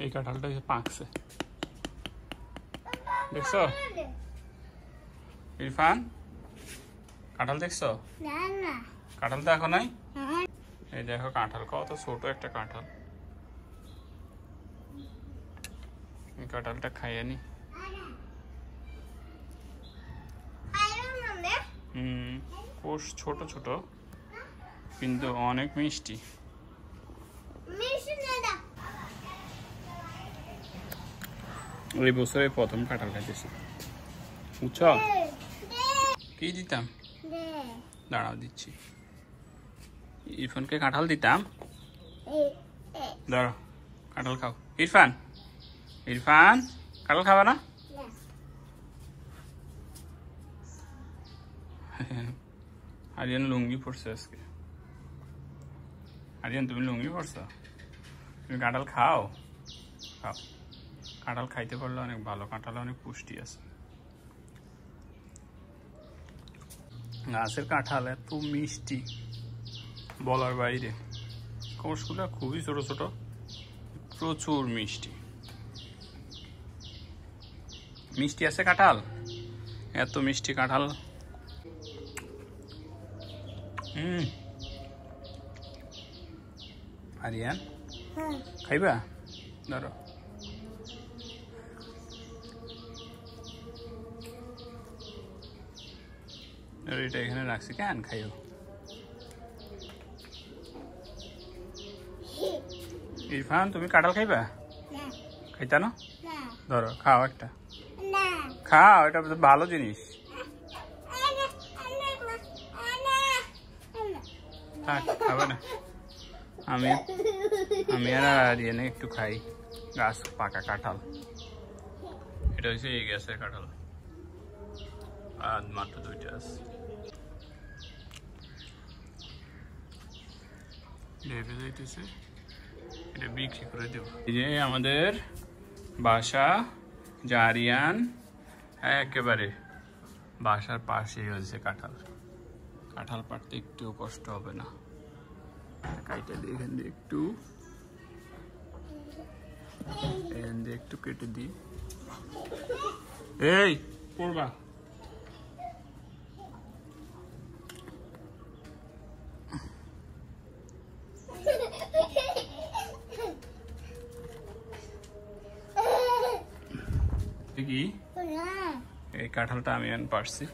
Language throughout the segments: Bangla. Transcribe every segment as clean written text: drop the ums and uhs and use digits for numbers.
এই কাঁঠালটা পাকছে, দেখছো ইরফান? কাঁঠাল দেখছো? কাঁঠাল দেখো নাই? এই দেখো কাঁঠাল, কত ছোট একটা কাঁঠাল। এই কাঁঠালটা খাইয়ে নি। কোষ ছোট ছোট কিন্তু অনেক মিষ্টি। এই বছরে প্রথম কাঁঠাল খাইতেছি, বুঝছো? কি দিতাম? দাঁড়াও দিচ্ছি। ইরফানকে কাঁঠাল দিতাম, দাঁড়াও কাঁঠাল খাও। ইরফান, ইরফান কাঁঠাল খাবে না? আরিয়ান লুঙ্গি পরছে আজকে। আরিয়ান তুমি লুঙ্গি পরছো? তুমি কাঁঠাল খাও? খাও, কাঁঠাল খাইতে পারলে অনেক ভালো, কাঁঠালে অনেক পুষ্টি আছে। গাছের কাঁঠাল এত মিষ্টি বলার বাইরে। কোষগুলো খুবই ছোট ছোট, প্রচুর মিষ্টি। মিষ্টি আছে কাঁঠাল, এত মিষ্টি কাঁঠাল। আরিয়ান খাইবা? ধরো। এটা এখানে রাখছি কেন? খাইও। ইরফান তুমি কাঁঠাল খাইবা? খাইতা না? ধরো খাও একটা, খাও, এটা ভালো জিনিস। খাবে না? আমি আর আরিয়ানে একটু খাই গাছ পাকা কাঁঠাল। এটা হচ্ছে এই গাছের কাঁঠাল, আর মাত্র 2টা আছে। এটা বিক্রি করে দেব। এই যে আমাদের বাসা, জারিয়ান একেবারে বাসার পাশেই হয়েছে কাঁঠাল। কাঁঠাল পাড়তে একটু কষ্ট হবে না। কাইটা দিয়ে এখান দিয়ে একটু কেটে দিই। এই পড়বা। কি এই কাঁঠালটা আমি পারছি,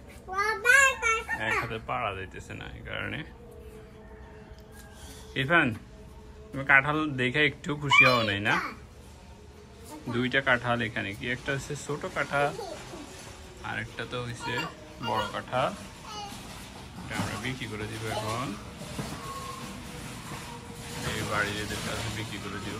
এক হাতে পাড়া যাইতেছে না, এই কারণে। ইরফান তুমি কাঁঠাল দেখে একটু খুশি হও নাই না? 2টা কাঁঠাল এখানে, কি একটা হচ্ছে ছোট কাঁঠাল, আর একটা তো হচ্ছে বড় কাঁঠাল। এটা আমরা বিক্রি করে দিব এখন, এই বাড়ির এদের কাছে বিক্রি করে দিব।